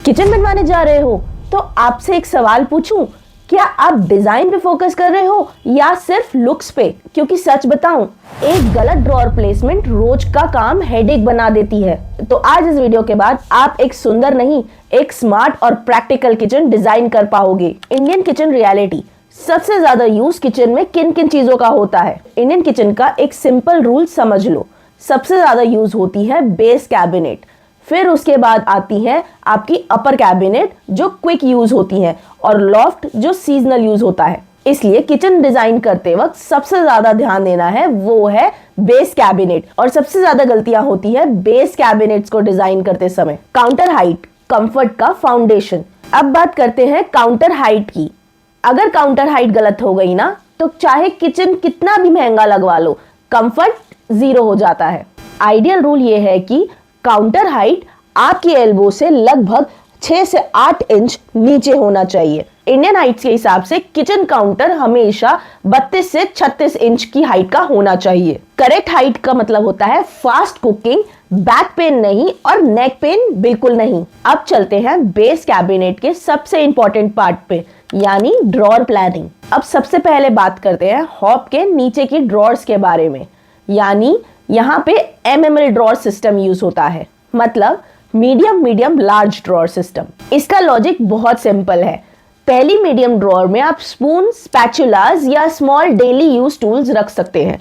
Kitchen बनवाने जा रहे हो तो आपसे एक सवाल पूछूं, क्या आप डिजाइन पे फोकस कर रहे हो या सिर्फ लुक्स पे? क्योंकि सच बताऊं, एक गलत ड्रॉअर प्लेसमेंट रोज का काम हेडेक बना देती है। तो आज इस वीडियो के बाद आप एक सुंदर नहीं, एक स्मार्ट और प्रैक्टिकल किचन डिजाइन कर पाओगे। Indian kitchen reality. सबसे ज्यादा यूज किचन में किन किन चीजों का होता है? इंडियन किचन का एक सिंपल रूल समझ लो। सबसे ज्यादा यूज होती है बेस कैबिनेट, फिर उसके बाद आती है आपकी अपर कैबिनेट जो क्विक यूज होती है, और लॉफ्ट जो सीजनल यूज होता है। इसलिए किचन डिजाइन करते वक्त सबसे ज्यादा ध्यान देना है वो है बेस कैबिनेट। और सबसे ज्यादा गलतियां होती है बेस कैबिनेट्स को डिजाइन करते समय। काउंटर हाइट, कंफर्ट का फाउंडेशन। अब बात करते हैं काउंटर हाइट की। अगर काउंटर हाइट गलत हो गई ना, तो चाहे किचन कितना भी महंगा लगवा लो, कंफर्ट जीरो हो जाता है। आइडियल रूल ये है कि काउंटर हाइट आपकी एल्बो से लगभग 6 से 8 इंच नीचे होना चाहिए। इंडियन हाइट्स के हिसाब से किचन काउंटर हमेशा 32 से 36 इंच की हाइट का होना चाहिए। करेक्ट हाइट का मतलब होता है फास्ट कुकिंग, बैक पेन नहीं और नेक पेन बिल्कुल नहीं। अब चलते हैं बेस कैबिनेट के सबसे इंपॉर्टेंट पार्ट पे, यानी ड्रॉअर प्लानिंग। अब सबसे पहले बात करते हैं हॉब के नीचे की ड्रॉअर्स के बारे में। यानी यहाँ पे MML ड्रॉअर सिस्टम यूज होता है, मतलब मीडियम लार्ज ड्रॉअर सिस्टम। इसका लॉजिक बहुत सिंपल है। पहली मीडियम ड्रॉअर में आप स्पून, स्पैचुलास या स्मॉल डेली यूज टूल्स रख सकते हैं।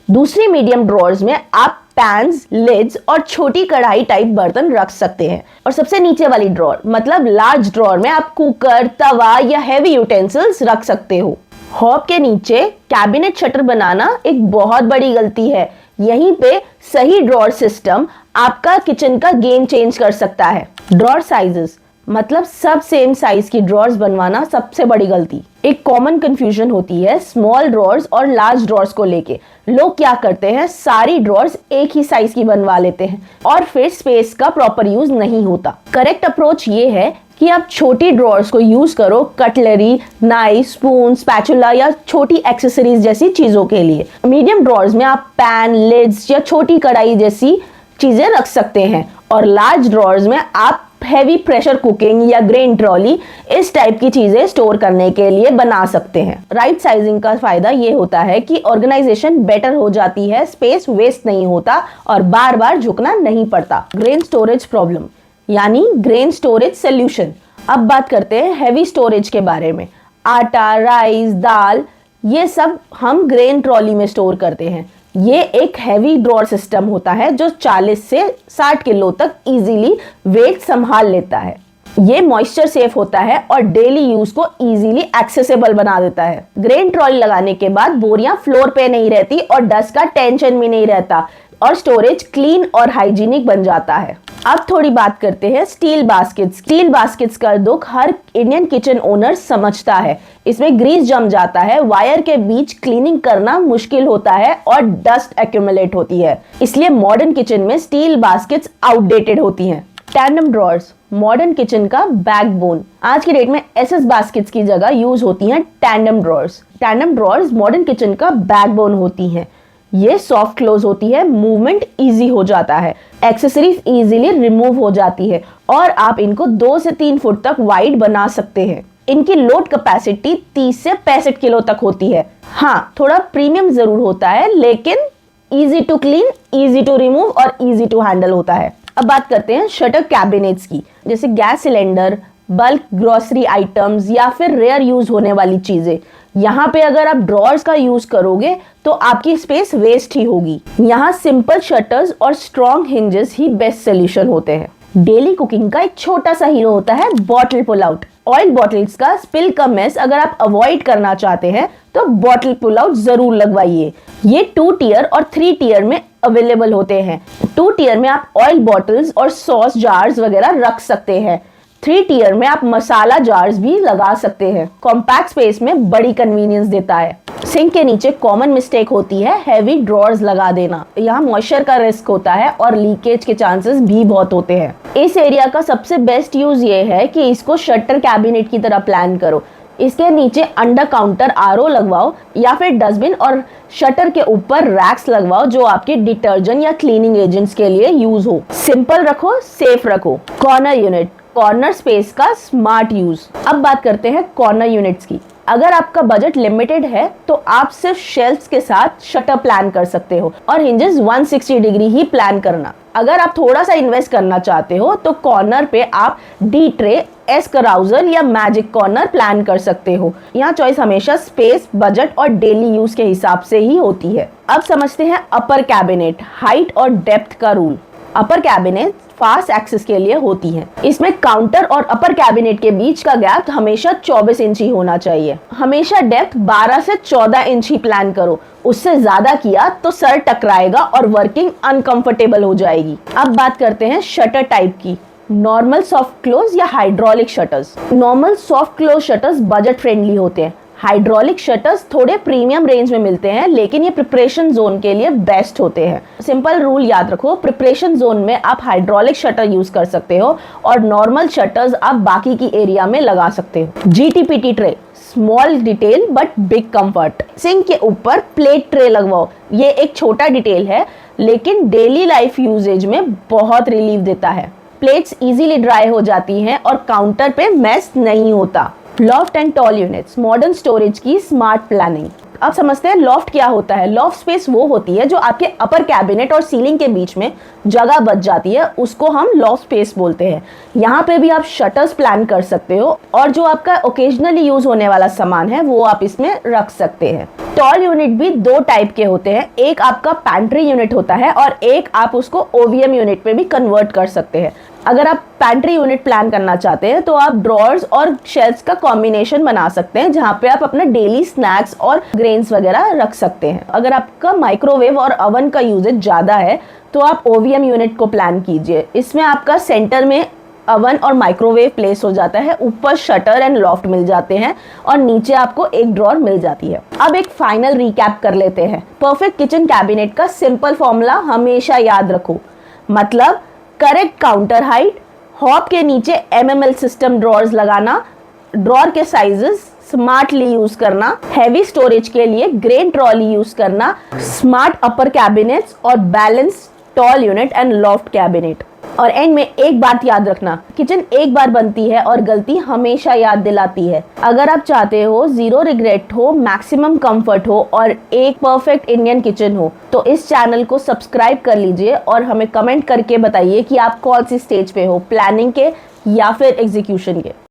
दूसरी मीडियम ड्रॉअर्स में आप पैन्स, लिड्स और छोटी कढ़ाई टाइप बर्तन रख सकते हैं। और सबसे नीचे वाली ड्रॉअर मतलब लार्ज ड्रॉअर में आप कुकर, तवा या हैवी यूटेंसिल्स रख सकते हो। हॉब के नीचे कैबिनेट शटर बनाना एक बहुत बड़ी गलती है। यहीं पे सही ड्रॉअर सिस्टम आपका किचन का गेम चेंज कर सकता है। ड्रॉअर साइजेस मतलब सब सेम साइज की ड्रॉअर्स बनवाना सबसे बड़ी गलती। एक कॉमन कंफ्यूजन होती है स्मॉल ड्रॉअर्स और लार्ज ड्रॉअर्स को लेके। लोग क्या करते हैं, सारी ड्रॉअर्स एक ही साइज की बनवा लेते हैं और फिर स्पेस का प्रॉपर यूज नहीं होता। करेक्ट अप्रोच ये है कि आप छोटी ड्रॉअर्स को यूज करो कटलरी, नाइफ, स्पून, स्पैचुला या छोटी एक्सेसरीज जैसी चीजों के लिए। मीडियम ड्रॉअर्स में आप पैन, लिड्स या छोटी कढ़ाई जैसी चीजें रख सकते हैं, और लार्ज ड्रॉअर्स में आप हैवी प्रेशर कुकिंग या ग्रेन ट्रॉली, इस टाइप की चीजें स्टोर करने के लिए बना सकते हैं। राइट साइजिंग का फायदा ये होता है कि ऑर्गेनाइजेशन बेटर हो जाती है, स्पेस वेस्ट नहीं होता और बार बार झुकना नहीं पड़ता। ग्रेन स्टोरेज प्रॉब्लम यानी ग्रेन स्टोरेज सोल्यूशन। अब बात करते हैं हैवी स्टोरेज के बारे में। आटा, राइस, दाल, ये सब हम ग्रेन ट्रॉली में स्टोर करते हैं। ये एक हैवी ड्रॉअर सिस्टम होता है जो 40 से 60 किलो तक इजीली वेट संभाल लेता है। ये मॉइस्चर सेफ होता है और डेली यूज को इजीली एक्सेसिबल बना देता है। ग्रेन ट्रॉली लगाने के बाद बोरियां फ्लोर पे नहीं रहती और डस्ट का टेंशन भी नहीं रहता, और स्टोरेज क्लीन और हाइजीनिक बन जाता है। अब थोड़ी बात करते हैं स्टील बास्केट्स। स्टील बास्केट्स का दुख हर इंडियन किचन ओनर समझता है। इसमें ग्रीस जम जाता है, वायर के बीच क्लीनिंग करना मुश्किल होता है और डस्ट एक्यूमुलेट होती है। इसलिए मॉडर्न किचन में स्टील बास्केट्स आउटडेटेड होती हैं। टैंडम ड्रॉअर्स मॉडर्न किचन का बैकबोन। आज की डेट में SS बास्केट्स की जगह यूज होती हैं tandem drawers. Tandem drawers modern kitchen का बैकबोन होती हैं। ये सॉफ्ट क्लोज होती है, मूवमेंट इजी हो जाता है, एक्सेसरीज इजीली रिमूव हो जाती है और आप इनको 2 से 3 फुट तक वाइड बना सकते हैं। इनकी लोड कैपेसिटी 30 से 65 किलो तक होती है। हाँ, थोड़ा प्रीमियम जरूर होता है, लेकिन easy to clean, easy to remove और इजी टू हैंडल होता है। अब बात करते हैं शटर कैबिनेट्स की, जैसे gas cylinder, bulk grocery items या फिर रेयर यूज होने वाली चीजें। यहाँ पे अगर आप ड्रॉअर्स का यूज करोगे तो आपकी स्पेस वेस्ट ही होगी। यहाँ सिंपल शटर्स और स्ट्रॉन्ग हिंजेस ही बेस्ट सोल्यूशन होते हैं। डेली कुकिंग का एक छोटा सा हीरो होता है bottle pull out. Oil bottles का स्पिल का मेस अगर आप अवॉइड करना चाहते हैं तो बॉटल पुल आउट जरूर लगवाइए। ये 2 टियर और 3 टियर में अवेलेबल होते हैं। 2 टियर में आप ऑयल बॉटल्स और सॉस जार्स वगैरह रख सकते हैं। 3 टियर में आप मसाला जार्स भी लगा सकते हैं। कॉम्पैक्ट स्पेस में बड़ी कन्वीनियंस देता है। सिंक के नीचे कॉमन मिस्टेक होती है हैवी ड्रॉअर्स लगा देना। यहाँ मॉइस्चर का रिस्क होता है और लीकेज के चांसेस भी बहुत होते हैं। इस एरिया का सबसे बेस्ट यूज ये है कि इसको शटर कैबिनेट की तरह प्लान करो। इसके नीचे अंडर काउंटर RO लगवाओ या फिर डस्टबिन और शटर के ऊपर रैक्स लगवाओ जो आपके डिटर्जेंट या क्लीनिंग एजेंट्स के लिए यूज हो। सिंपल रखो, सेफ रखो। कॉर्नर यूनिट कॉर्नर स्पेस का स्मार्ट यूज। अब बात करते हैं कॉर्नर यूनिट्स की। अगर आपका बजट लिमिटेड है तो आप सिर्फ शेल्फ्स के साथ शटर प्लान कर सकते हो और हिंजेस 160 डिग्री ही प्लान करना। अगर आप थोड़ा सा इन्वेस्ट करना चाहते हो तो कॉर्नर पे आप डी ट्रे, एस कराउजर या मैजिक कॉर्नर प्लान कर सकते हो। यहाँ चॉइस हमेशा स्पेस, बजट और डेली यूज के हिसाब से ही होती है। अब समझते हैं अपर कैबिनेट, हाइट और डेप्थ का रूल। अपर कैबिनेट फास्ट एक्सेस के लिए होती है। इसमें काउंटर और अपर कैबिनेट के बीच का गैप हमेशा 24 इंच ही होना चाहिए। हमेशा डेप्थ 12 से 14 इंच ही प्लान करो, उससे ज्यादा किया तो सर टकराएगा और वर्किंग अनकंफर्टेबल हो जाएगी। अब बात करते हैं शटर टाइप की, नॉर्मल सॉफ्ट क्लोज या hydraulic shutters. Normal soft close shutters budget friendly होते हैं। हाइड्रोलिक शटर्स थोड़े प्रीमियम रेंज में मिलते हैं, लेकिन ये प्रिपरेशन जोन के लिए बेस्ट होते हैं। सिंपल रूल याद रखो, प्रिपरेशन जोन में आप हाइड्रोलिक शटर यूज कर सकते हो और नॉर्मल शटर्स आप बाकी की एरिया में लगा सकते हो। GTPT tray, small detail but big comfort. Sink के ऊपर प्लेट ट्रे लगवाओ। ये एक छोटा डिटेल है लेकिन डेली लाइफ यूजेज में बहुत रिलीफ देता है। प्लेट्स इजीली ड्राई हो जाती हैं और काउंटर पे मेस नहीं होता। Loft and tall units, modern storage की स्मार्ट प्लानिंग। अब समझते हैं लॉफ्ट क्या होता है। लॉफ्ट स्पेस वो होती है जो आपके अपर कैबिनेट और सीलिंग के बीच में जगह बच जाती है, उसको हम लॉफ्ट स्पेस बोलते हैं। यहाँ पे भी आप शटर्स प्लान कर सकते हो और जो आपका ओकेजनली यूज होने वाला सामान है वो आप इसमें रख सकते हैं। टॉल यूनिट भी दो टाइप के होते हैं, एक आपका पैंट्री यूनिट होता है और एक आप उसको OVM यूनिट में भी कन्वर्ट कर सकते हैं। अगर आप पैंट्री यूनिट प्लान करना चाहते हैं तो आप ड्रॉर्स और शेल्फ्स का कॉम्बिनेशन बना सकते हैं, जहाँ पे आप अपना डेली स्नैक्स और ग्रेन्स वगैरह रख सकते हैं। अगर आपका माइक्रोवेव और ओवन का यूजेज ज़्यादा है तो आप OVM यूनिट को प्लान कीजिए। इसमें आपका सेंटर में ओवन और माइक्रोवेव प्लेस हो जाता है, ऊपर शटर एंड लॉफ्ट मिल जाते हैं और नीचे आपको एक ड्रॉर मिल जाती है। अब एक फाइनल रिकैप कर लेते हैं। परफेक्ट किचन कैबिनेट का सिंपल फॉर्मूला हमेशा याद रखो, मतलब करेक्ट काउंटर हाइट, हॉब के नीचे MML सिस्टम ड्रॉर्स लगाना, ड्रॉर के साइजेस स्मार्टली यूज करना, हैवी स्टोरेज के लिए ग्रेन ट्रॉली यूज करना, स्मार्ट अपर कैबिनेट्स और balance tall unit and loft cabinet. और एंड में एक बात याद रखना, किचन एक बार बनती है और गलती हमेशा याद दिलाती है। अगर आप चाहते हो जीरो रिग्रेट हो, मैक्सिमम कंफर्ट हो और एक परफेक्ट इंडियन किचन हो तो इस चैनल को सब्सक्राइब कर लीजिए और हमें कमेंट करके बताइए कि आप कौन सी स्टेज पे हो, प्लानिंग के या फिर एग्जीक्यूशन के।